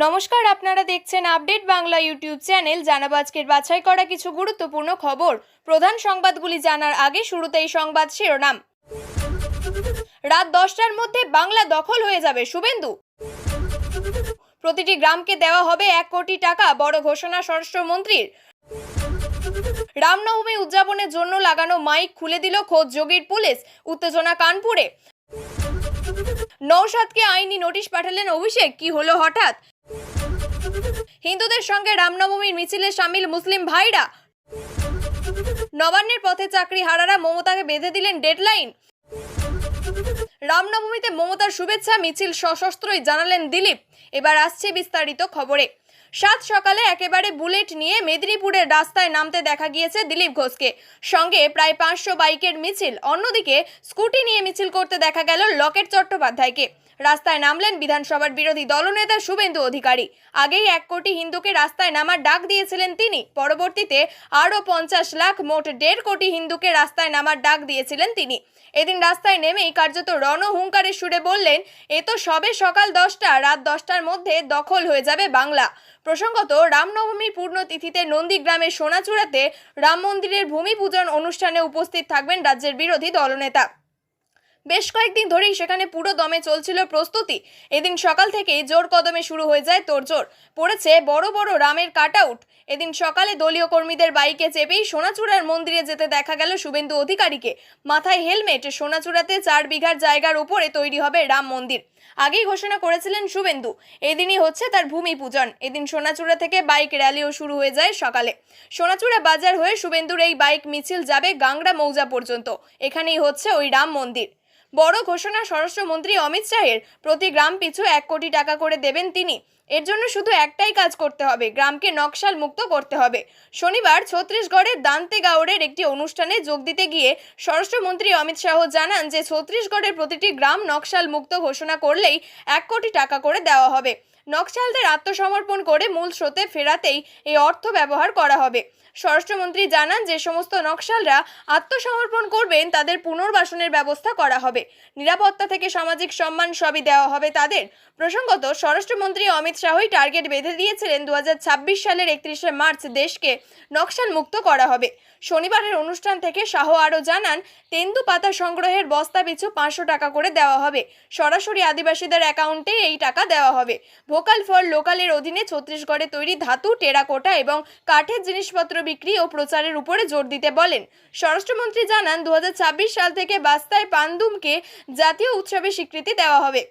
নমস্কার, আপনারা দেখছেন আপডেট বাংলা ইউটিউব চ্যানেল। জানাবো আজকের বাছাই করা কিছু গুরুত্বপূর্ণ খবর। প্রধান সংবাদগুলি জানার আগে শুরুতেই সংবাদ শিরোনাম। রাত 10টার মধ্যে বাংলা দখল হয়ে যাবে শুভেন্দু। প্রতিটি গ্রামকে দেওয়া হবে 1 কোটি টাকা, বড় ঘোষণা স্বরাষ্ট্রমন্ত্রীর। রামনবমী উদযাপনের জন্য লাগানো মাইক খুলে দিল খোদ যোগীর পুলিশ, উত্তেজনা কানপুরে। নওশাদকে আইনি নোটিশ পাঠালেন অভিষেক, কি হলো হঠাৎ? হিন্দুদের সঙ্গে রামনবমীর মিছিলে সামিল মুসলিম ভাইরা। নবান্নের পথে চাকরি হারারা মমতাকে বেঁধে দিলেন ডেডলাইন। রামনবমীতে মমতার শুভেচ্ছা মিছিল সশস্ত্রই, জানালেন দিলীপ। এবার আসছে বিস্তারিত খবরে। সাত সকালে একেবারে বুলেট নিয়ে মেদিনীপুরের রাস্তায় নামতে দেখা গিয়েছে দিলীপ ঘোষকে। সঙ্গে প্রায় 500 বাইকের মিছিল। অন্যদিকে স্কুটি নিয়ে মিছিল করতে দেখা গেল লকেট চট্টোপাধ্যায়কে। রাস্তায় নামলেন বিধানসভার বিরোধী দলনেতা শুভেন্দু অধিকারী। আগেই 1 কোটি হিন্দুকে রাস্তায় নামার ডাক দিয়েছিলেন তিনি। পরবর্তীতে আরও 50 লাখ, মোট 1.5 কোটি হিন্দুকে রাস্তায় নামার ডাক দিয়েছিলেন তিনি। এদিন রাস্তায় নেমেই কার্যত রণহুঙ্কারের সুরে বললেন, এ তো সবে সকাল 10টা, রাত 10টার মধ্যে দখল হয়ে যাবে বাংলা। প্রসঙ্গত, রামনবমীর পূর্ণতিথিতে নন্দীগ্রামের সোনাচূড়াতে রাম মন্দিরের ভূমি পূজন অনুষ্ঠানে উপস্থিত থাকবেন রাজ্যের বিরোধী দলনেতা। বেশ কয়েকদিন ধরেই সেখানে পুরো দমে চলছিল প্রস্তুতি। এদিন সকাল থেকেই জোর কদমে শুরু হয়ে যায় তোড়জোড়। পড়েছে বড় বড় রামের কাটআউট। এদিন সকালে দলীয় কর্মীদের বাইকে চেপেই সোনাচূড়ার মন্দিরে যেতে দেখা গেল শুভেন্দু অধিকারীকে। মাথায় হেলমেট। সোনাচূড়াতে 4 বিঘার জায়গার উপরে তৈরি হবে রাম মন্দির। আগেই ঘোষণা করেছিলেন শুভেন্দু, এদিনই হচ্ছে তার ভূমি পূজন। এদিন সোনাচূড়া থেকে বাইক র্যালিও শুরু হয়ে যায় সকালে। সোনাচূড়া বাজার হয়ে শুভেন্দুর এই বাইক মিছিল যাবে গাংড়া মৌজা পর্যন্ত। এখানেই হচ্ছে ওই রাম মন্দির। বড় ঘোষণা স্বরাষ্ট্রমন্ত্রী অমিত শাহের। প্রতি গ্রাম পিছু 1 কোটি টাকা করে দেবেন তিনি। এর জন্য শুধু একটাই কাজ করতে হবে, গ্রামকে নকশাল মুক্ত করতে হবে। শনিবার ছত্তিশগড়ের দান্তেগাঁওয়ের একটি অনুষ্ঠানে যোগ দিতে গিয়ে স্বরাষ্ট্রমন্ত্রী অমিত শাহ জানান যে ছত্তিশগড়ের প্রতিটি গ্রাম নকশাল মুক্ত ঘোষণা করলেই 1 কোটি টাকা করে দেওয়া হবে। নকশালদের আত্মসমর্পণ করে মূল স্রোতে ফেরাতেই এই অর্থ ব্যবহার করা হবে। স্বরাষ্ট্রমন্ত্রী জানান, যে সমস্ত নকশালরা আত্মসমর্পণ করবেন তাদের পুনর্বাসনের ব্যবস্থা করা হবে। নিরাপত্তা থেকে সামাজিক সম্মান সবই দেওয়া হবে তাদের। প্রসঙ্গত, স্বরাষ্ট্রমন্ত্রী অমিত শাহই টার্গেট বেঁধে দিয়েছিলেন 2026 সালের 31শে মার্চ দেশকে নকশাল মুক্ত করা হবে। শনিবারের অনুষ্ঠান থেকে শাহ আরও জানান, তেন্দু পাতা সংগ্রহের বস্তা পিছু 500 টাকা করে দেওয়া হবে। সরাসরি আদিবাসীদের অ্যাকাউন্টে এই টাকা দেওয়া হবে। ভোকাল ফর লোকালের অধীনে ছত্তিশগড়ে তৈরি ধাতু, টেরাকোটা এবং কাঠের জিনিসপত্র বিক্রি ও প্রচারের উপরে জোর দিতে বলেন। স্বরাষ্ট্রমন্ত্রী জানান, 2026 সাল থেকে বাস্তায় পান্ডুমকে জাতীয় উৎসবে স্বীকৃতি দেওয়া হবে।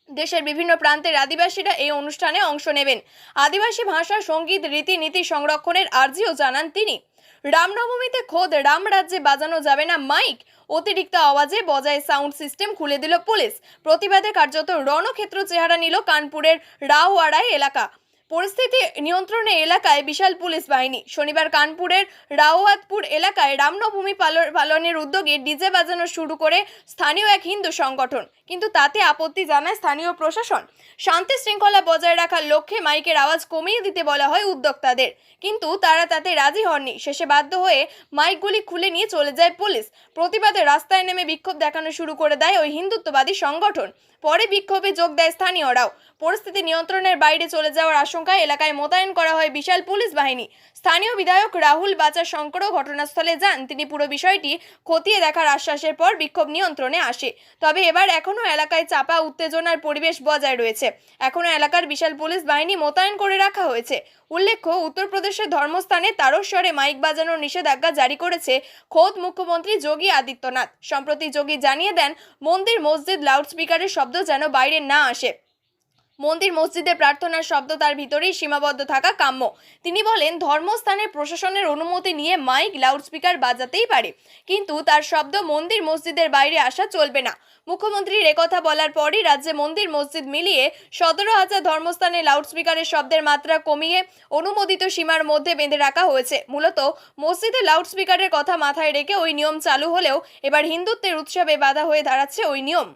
দেশের বিভিন্ন প্রান্তের আদিবাসীরা এই অনুষ্ঠানে অংশ নেবেন। আদিবাসী ভাষা, সঙ্গীত, রীতিনীতি সংরক্ষণের আর্জিও জানান তিনি। রামনবমীতে খোদ রাম রাজ্যে বাজানো যাবে না মাইক। অতিরিক্ত আওয়াজে বজায় সাউন্ড সিস্টেম খুলে দিল পুলিশ। প্রতিবাদে কার্যত রণক্ষেত্র চেহারা নিল কানপুরের রাওয়াড়াই এলাকা। পরিস্থিতি নিয়ন্ত্রণে এলাকায় বিশাল পুলিশ বাহিনী। শনিবার কানপুরের রাওয়াতপুর এলাকায় রামনবমী পালনের উদ্যোগে ডিজে বাজানো শুরু করে স্থানীয় এক হিন্দু সংগঠন, কিন্তু তাতে আপত্তি জানায় স্থানীয় প্রশাসন। শান্তি শৃঙ্খলা বজায় রাখার লক্ষ্যে মাইকের আওয়াজ কমিয়ে দিতে বলা হয় উদ্যোক্তাদের, কিন্তু তারা তাতে রাজি হননি। শেষে বাধ্য হয়ে মাইকগুলি খুলে নিয়ে চলে যায় পুলিশ। প্রতিবাদে রাস্তায় নেমে বিক্ষোভ দেখানো শুরু করে দেয় ওই হিন্দুত্ববাদী সংগঠন। পরে বিক্ষোভে যোগ দেয় স্থানীয়রাও। পরিস্থিতি নিয়ন্ত্রণের বাইরে চলে যাওয়ার আশঙ্কায় এলাকায় মোতায়েন করা হয় বিশাল পুলিশ বাহিনী। স্থানীয় বিধায়ক রাহুল বাচা শঙ্করও ঘটনাস্থলে যান। তিনি পুরো বিষয়টি খতিয়ে দেখার আশ্বাসের পর বিক্ষোভ নিয়ন্ত্রণে আসে। তবে এবার এখনও এলাকায় চাপা উত্তেজনার পরিবেশ বজায় রয়েছে। এখনও এলাকার বিশাল পুলিশ বাহিনী মোতায়েন করে রাখা হয়েছে। উল্লেখ্য, উত্তরপ্রদেশের ধর্মস্থানে তারস্বরে মাইক বাজানোর নিষেধাজ্ঞা জারি করেছে খোদ মুখ্যমন্ত্রী যোগী আদিত্যনাথ। সম্প্রতি যোগী জানিয়ে দেন, মন্দির মসজিদ লাউডস্পিকারের শব্দ যেন বাইরে না আসে। মন্দির মসজিদে প্রার্থনার শব্দ তার ভিতরেই সীমাবদ্ধ থাকা কাম্য। তিনি বলেন, ধর্মস্থানের প্রশাসনের অনুমতি নিয়ে মাইক লাউডস্পিকার বাজাতেই পারে, কিন্তু তার শব্দ মন্দির মসজিদের বাইরে আসা চলবে না। মুখ্যমন্ত্রীর একথা বলার পরই রাজ্যে মন্দির মসজিদ মিলিয়ে 17,000 ধর্মস্থানে লাউডস্পিকারের শব্দের মাত্রা কমিয়ে অনুমোদিত সীমার মধ্যে বেঁধে রাখা হয়েছে। মূলত মসজিদে লাউডস্পিকারের কথা মাথায় রেখে ওই নিয়ম চালু হলেও এবার হিন্দুত্বের উৎসবে বাধা হয়ে দাঁড়াচ্ছে ওই নিয়ম।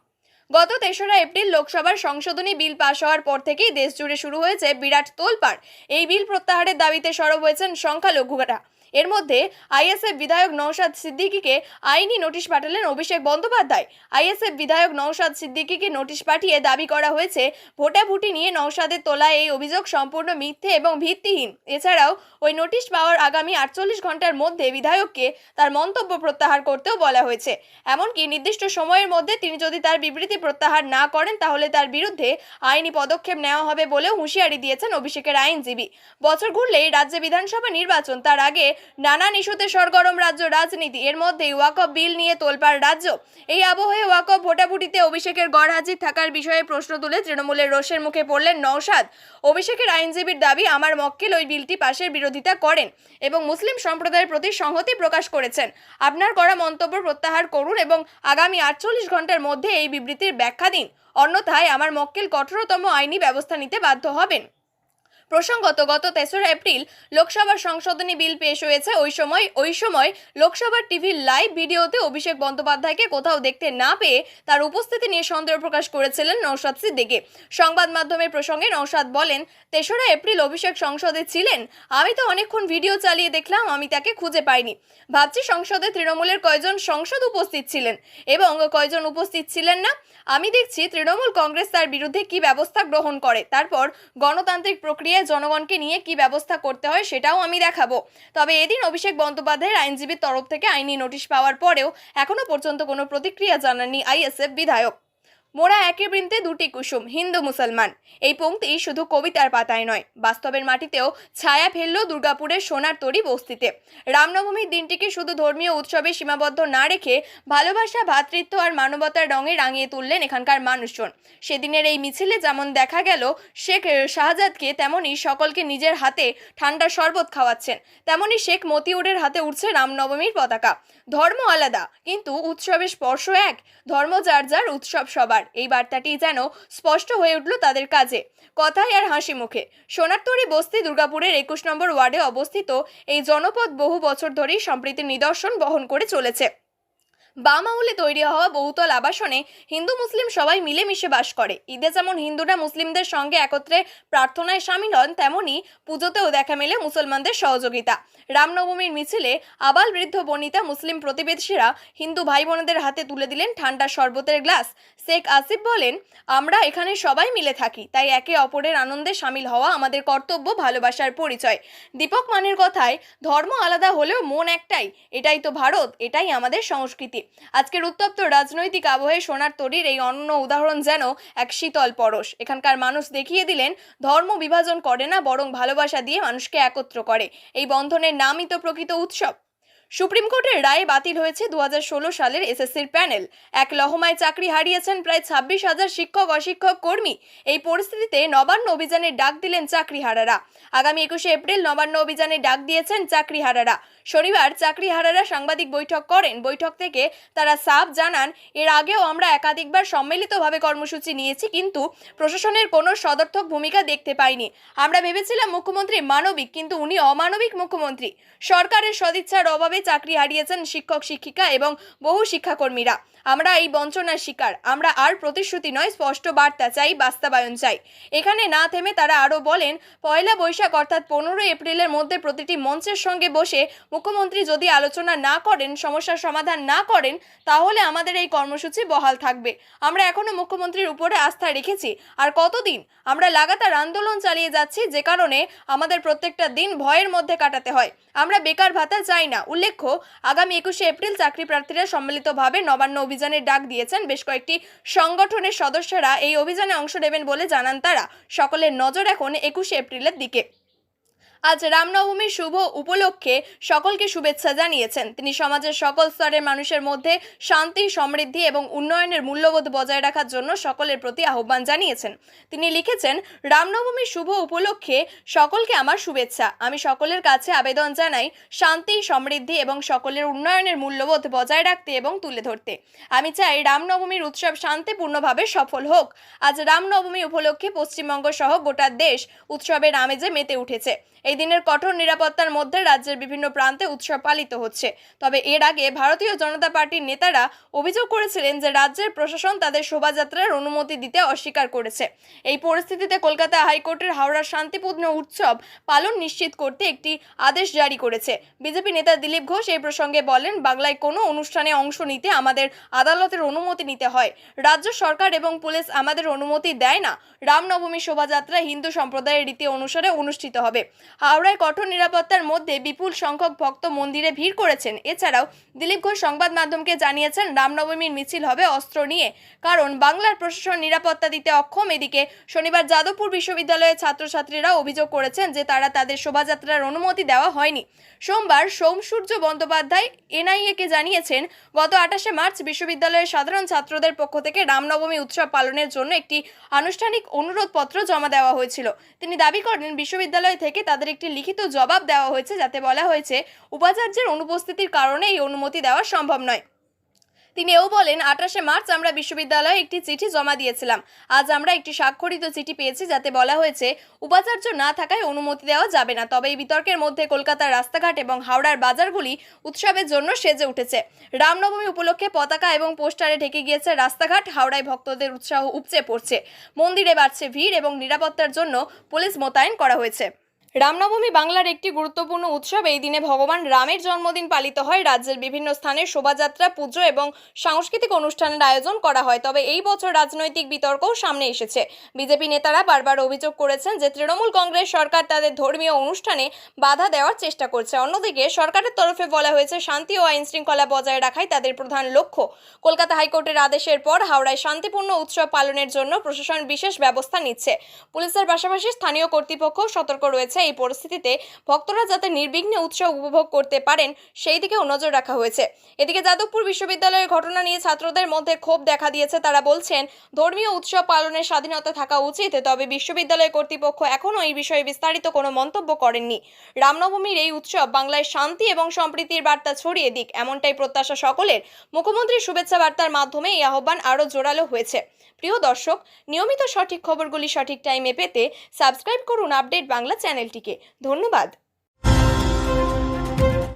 গত 3রা এপ্রিল লোকসভার সংশোধনী বিল পাশ হওয়ার পর থেকেই দেশ জুড়ে শুরু হয়েছে বিরাট তোলপাড়। এই বিল প্রত্যাহারের দাবিতে সরব হয়েছেন সংখ্যালঘুরা। এর মধ্যে আইএসএফ বিধায়ক নওশাদ সিদ্দিকীকে আইনি নোটিশ পাঠালেন অভিষেক বন্দ্যোপাধ্যায়। আইএসএফ বিধায়ক নওশাদ সিদ্দিকীকে নোটিশ পাঠিয়ে দাবি করা হয়েছে ভোটাভুটি নিয়ে নওশাদের তোলা এই অভিযোগ সম্পূর্ণ মিথ্যে এবং ভিত্তিহীন। এছাড়াও ওই নোটিশ পাওয়ার আগামী 48 ঘন্টার মধ্যে বিধায়ককে তার মন্তব্য প্রত্যাহার করতেও বলা হয়েছে। এমনকি নির্দিষ্ট সময়ের মধ্যে তিনি যদি তার বিবৃতি প্রত্যাহার না করেন তাহলে তার বিরুদ্ধে আইনি পদক্ষেপ নেওয়া হবে বলেও হুঁশিয়ারি দিয়েছেন অভিষেকের আইনজীবী। বছর ঘুরলেই রাজ্যে বিধানসভা নির্বাচন, তার আগে নানান ইস্যুতে সরগরম রাজ্য রাজনীতি। এর মধ্যেই ওয়াকফ বিল নিয়ে তোলপাড় রাজ্য। এই আবহে ওয়াকফ ভোটাভুটিতে অভিষেকের গড়হাজির থাকার বিষয়ে প্রশ্ন তুলে তৃণমূলের রোষের মুখে পড়লেন নওশাদ। অভিষেকের আইনজীবীর দাবি, আমার মক্কেল ওই বিলটি পাশের বিরোধিতা করেন এবং মুসলিম সম্প্রদায়ের প্রতি সংহতি প্রকাশ করেছেন। আপনার করা মন্তব্য প্রত্যাহার করুন এবং আগামী 48 ঘন্টার মধ্যে এই বিবৃতির ব্যাখ্যা দিন, অন্যথায় আমার মক্কেল কঠোরতম আইনি ব্যবস্থা নিতে বাধ্য হবেন। প্রসঙ্গত, গত 3রা এপ্রিল লোকসভার সংশোধনী বিল পেশ হয়েছে। ওই সময় লোকসভার টিভির লাইভ ভিডিওতে অভিষেক বন্দ্যোপাধ্যায়কে কোথাও দেখতে না পেয়ে তার উপস্থিতি নিয়ে সন্দেহ প্রকাশ করেছিলেন নওশাদ সিদ্দিকী। সংবাদ মাধ্যমের প্রসঙ্গে নওশাদ বলেন, 3রা এপ্রিল অভিষেক সংসদে ছিলেন। আমি তো অনেকক্ষণ ভিডিও চালিয়ে দেখলাম, আমি তাকে খুঁজে পাইনি। ভাবছি সংসদে তৃণমূলের কয়জন সংসদ উপস্থিত ছিলেন এবং কয়জন উপস্থিত ছিলেন না। আমি দেখছি তৃণমূল কংগ্রেস তার বিরুদ্ধে কি ব্যবস্থা গ্রহণ করে, তারপর গণতান্ত্রিক প্রক্রিয়ায় জনগণকে নিয়ে কি ব্যবস্থা করতে হয় সেটাও আমি দেখাবো। তবে এদিন অভিষেক বন্দ্যোপাধ্যায়ের আইনজীবীর তরফ থেকে আইনি নোটিশ পাওয়ার পরেও এখনো পর্যন্ত কোনো প্রতিক্রিয়া জানাননি আইএসএফ বিধায়ক। মোরা একই বৃন্তে দুটি কুসুম, হিন্দু মুসলমান, এই পংক্তি শুধু কবিতার পাতায় নয়, বাস্তবের মাটিতেও ছায়া ফেলল দুর্গাপুরের সোনার তরী বস্তিতে। রামনবমীর দিনটিকে শুধু ধর্মীয় উৎসবে সীমাবদ্ধ না রেখে ভালোবাসা, ভ্রাতৃত্ব আর মানবতার রঙে রাঙিয়ে তুললেন এখানকার মানুষজন। সেদিনের এই মিছিলে যেমন দেখা গেল শেখ শাহজাদকে, তেমনি সকলকে নিজের হাতে ঠান্ডা শরবত খাওয়াচ্ছেন, তেমনি শেখ মতিউরের হাতে উঠছে রামনবমীর পতাকা। ধর্ম আলাদা কিন্তু উৎসবের স্পর্শ এক, ধর্ম যার যার, উৎসব সবার। এই বার্তাটি যেন স্পষ্ট হয়ে উঠল তাদের কাজে, কথায় আর হাসি মুখে। সোনারতরী বস্তি দুর্গাপুরের 21 নম্বর ওয়ার্ডে অবস্থিত এই জনপদ বহু বছর ধরেই সম্প্রীতির নিদর্শন বহন করে চলেছে। বাম আমলে তৈরি হওয়া বহুতল আবাসনে হিন্দু মুসলিম সবাই মিলেমিশে বাস করে। ঈদে যেমন হিন্দুরা মুসলিমদের সঙ্গে একত্রে প্রার্থনায় সামিল হন, তেমনি পুজোতেও দেখা মেলে মুসলমানদের সহযোগিতা। রামনবমীর মিছিলে আবাল বৃদ্ধ বনিতা মুসলিম প্রতিবেশীরা হিন্দু ভাই বোনদের হাতে তুলে দিলেন ঠান্ডা শরবতের গ্লাস। শেখ আসিফ বলেন, আমরা এখানে সবাই মিলে থাকি, তাই একে অপরের আনন্দে সামিল হওয়া আমাদের কর্তব্য, ভালোবাসার পরিচয়। দীপক মানের কথায়, ধর্ম আলাদা হলেও মন একটাই, এটাই তো ভারত, এটাই আমাদের সংস্কৃতি। আজকের উত্তপ্ত রাজনৈতিক আবহে সোনার তরীর এই অনন্য উদাহরণ যেন এক শীতল পরশ। এখানকার মানুষ দেখিয়ে দিলেন ধর্ম বিভাজন করে না, বরং ভালোবাসা দিয়ে মানুষকে একত্র করে। এই বন্ধনের নামই তো প্রকৃত উৎসব। সুপ্রিম কোর্টের রায়ে বাতিল হয়েছে 2016 সালের এসএসসির প্যানেল। এক লহমায় চাকরি হারিয়েছেন প্রায় 26,000 শিক্ষক অশিক্ষক কর্মী। এই পরিস্থিতিতে নবান্ন অভিযানের ডাক দিলেন চাকরিহারারা। আগামী 21 এপ্রিল নবান্ন অভিযানের ডাক দিয়েছেন চাকরিহারারা। শনিবার চাকরিহারারা সাংবাদিক বৈঠক করেন। বৈঠক থেকে তারা সাফ জানান, এর আগেও আমরা একাধিকবার সম্মিলিতভাবে কর্মসূচি নিয়েছি, কিন্তু প্রশাসনের কোনো সদর্থক ভূমিকা দেখতে পাইনি। আমরা ভেবেছিলাম মুখ্যমন্ত্রী মানবিক, কিন্তু উনি অমানবিক মুখ্যমন্ত্রী। সরকারের সদিচ্ছার অভাবে চাকরি হারিয়েছেন শিক্ষক শিক্ষিকা এবং বহু শিক্ষাকর্মীরা। আমরা এই বঞ্চনার শিকার। আমরা আর প্রতিশ্রুতি নয়, স্পষ্ট বার্তা চাই, বাস্তবায়ন চাই। এখানে না থেমে তারা আরও বলেন, 1 বৈশাখ অর্থাৎ 15 এপ্রিলের মধ্যে প্রতিটি মঞ্চের সঙ্গে বসে মুখ্যমন্ত্রী যদি আলোচনা না করেন, সমস্যার সমাধান না করেন, তাহলে আমাদের এই কর্মসূচি বহাল থাকবে। আমরা এখনো মুখ্যমন্ত্রীর উপরে আস্থা রেখেছি। আর কতদিন? আমরা লাগাতার আন্দোলন চালিয়ে যাচ্ছি, যে কারণে আমাদের প্রত্যেকটা দিন ভয়ের মধ্যে কাটাতে হয়। আমরা বেকার ভাতা চাই না। উল্লেখ্য, আগামী 21 এপ্রিল চাকরি প্রার্থীরা সম্মিলিতভাবে নবান্ন অভিযানের ডাক দিয়েছেন। বেশ কয়েকটি সংগঠনের সদস্যরা এই অভিযানে অংশ নেবেন বলে জানান তারা। সকলের নজর এখন 21 এপ্রিলের দিকে। আজ রামনবমীর শুভ উপলক্ষে সকলকে শুভেচ্ছা জানিয়েছেন তিনি। সমাজের সকল স্তরের মানুষের মধ্যে শান্তি, সমৃদ্ধি এবং উন্নয়নের মূল্যবোধ বজায় রাখার জন্য সকলের প্রতি আহ্বান জানিয়েছেন। তিনি লিখেছেন, রামনবমীর শুভ উপলক্ষে সকলকে আমার শুভেচ্ছা। আমি সকলের কাছে আবেদন জানাই শান্তি, সমৃদ্ধি এবং সকলের উন্নয়নের মূল্যবোধ বজায় রাখতে এবং তুলে ধরতে। আমি চাই রামনবমীর উৎসব শান্তিপূর্ণভাবে সফল হোক। আজ রামনবমী উপলক্ষে পশ্চিমবঙ্গ সহ গোটা দেশ উৎসবের আমেজে মেতে উঠেছে। এই দিনের কঠোর নিরাপত্তার মধ্যে রাজ্যের বিভিন্ন প্রান্তে উৎসব পালিত হচ্ছে। তবে এর আগে ভারতীয় জনতা পার্টির নেতারা অভিযোগ করেছিলেন যে রাজ্যের প্রশাসন তাদের শোভাযাত্রার অনুমতি দিতে অস্বীকার করেছে। এই পরিস্থিতিতে কলকাতা হাইকোর্টের হাওড়ার শান্তিপূর্ণ উৎসব পালন নিশ্চিত করতে একটি আদেশ জারি করেছে। বিজেপি নেতা দিলীপ ঘোষ এই প্রসঙ্গে বলেন, বাংলায় কোনো অনুষ্ঠানে অংশ নিতে আমাদের আদালতের অনুমতি নিতে হয়। রাজ্য সরকার এবং পুলিশ আমাদের অনুমতি দেয় না। রামনবমী শোভাযাত্রা হিন্দু সম্প্রদায়ের রীতি অনুসারে অনুষ্ঠিত হবে। হাওড়ায় কঠোর নিরাপত্তার মধ্যে বিপুল সংখ্যক ভক্ত মন্দিরে ভিড় করেছেন। এছাড়াও দিলীপ ঘোষ সংবাদ মাধ্যমকে জানিয়েছেন, রামনবমীর মিছিল হবে অস্ত্র নিয়ে, কারণ বাংলার প্রশাসন নিরাপত্তা দিতে অক্ষম। এদিকে শনিবার যাদবপুর বিশ্ববিদ্যালয়ের ছাত্রছাত্রীরা অভিযোগ করেছেন যে তারা তাদের শোভাযাত্রার অনুমতি দেওয়া হয়নি। সোমবার সোমসূর্য বন্দ্যোপাধ্যায় এনআইএকে জানিয়েছেন, গত 28শে মার্চ বিশ্ববিদ্যালয়ের সাধারণ ছাত্রদের পক্ষ থেকে রামনবমী উৎসব পালনের জন্য একটি আনুষ্ঠানিক অনুরোধপত্র জমা দেওয়া হয়েছিল। তিনি দাবি করেন, বিশ্ববিদ্যালয় থেকে তাদের একটি লিখিত জবাব দেওয়া হয়েছে, যাতে বলা হয়েছে উপাচার্যের অনুপস্থিতির কারণে এই অনুমতি দেওয়া সম্ভব নয়। তিনি এও বলেন, 28শে মার্চ আমরা বিশ্ববিদ্যালয়ে একটি চিঠি জমা দিয়েছিলাম। আজ আমরা একটি স্বাক্ষরিত চিঠি পেয়েছি, যাতে বলা হয়েছে উপাচার্য না থাকায় অনুমতি দেওয়া যাবে না। তবে এই বিতর্কের মধ্যে কলকাতার রাস্তাঘাট এবং হাওড়ার বাজারগুলি উৎসবের জন্য সেজে উঠেছে। রামনবমী উপলক্ষে পতাকা এবং পোস্টারে ঢেকে গিয়েছে রাস্তাঘাট। হাওড়ায় ভক্তদের উৎসাহ উপচে পড়ছে। মন্দিরে বাড়ছে ভিড় এবং নিরাপত্তার জন্য পুলিশ মোতায়েন করা হয়েছে। রামনবমী বাংলার একটি গুরুত্বপূর্ণ উৎসব। এই দিনে ভগবান রামের জন্মদিন পালিত হয়। রাজ্যের বিভিন্ন স্থানে শোভাযাত্রা, পুজো এবং সাংস্কৃতিক অনুষ্ঠানের আয়োজন করা হয়। তবে এই বছর রাজনৈতিক বিতর্কও সামনে এসেছে। বিজেপি নেতারা বারবার অভিযোগ করেছেন যে তৃণমূল কংগ্রেস সরকার তাদের ধর্মীয় অনুষ্ঠানে বাধা দেওয়ার চেষ্টা করছে। অন্যদিকে সরকারের তরফে বলা হয়েছে, শান্তি ও আইন শৃঙ্খলা বজায় রাখাই তাদের প্রধান লক্ষ্য। কলকাতা হাইকোর্টের আদেশের পর হাওড়ায় শান্তিপূর্ণ উৎসব পালনের জন্য প্রশাসন বিশেষ ব্যবস্থা নিচ্ছে। পুলিশের পাশাপাশি স্থানীয় কর্তৃপক্ষও সতর্ক রয়েছে। এই পরিস্থিতিতে ভক্তরা যাতে নির্বিঘ্নে উৎসব উপভোগ করতে পারেন সেই দিকেও নজর রাখা হয়েছে। এদিকে যাদবপুর বিশ্ববিদ্যালয়ের ঘটনা নিয়ে ছাত্রদের মধ্যে ক্ষোভ দেখা দিয়েছে। তারা বলছেন, ধর্মীয় উৎসব পালনের স্বাধীনতা থাকা উচিত। তবে বিশ্ববিদ্যালয় কর্তৃপক্ষ এখনও এই বিষয়ে বিস্তারিত কোনো মন্তব্য করেননি। রামনবমীর এই উৎসব বাংলায় শান্তি এবং সম্প্রীতির বার্তা ছড়িয়ে দিক, এমনটাই প্রত্যাশা সকলের। মুখ্যমন্ত্রীর শুভেচ্ছা বার্তার মাধ্যমে এই আহ্বান আরও জোরালো হয়েছে। প্রিয় দর্শক, নিয়মিত সঠিক খবরগুলি সঠিক টাইমে পেতে সাবস্ক্রাইব করুন আপডেট বাংলা চ্যানেলটিকে। ধন্যবাদ।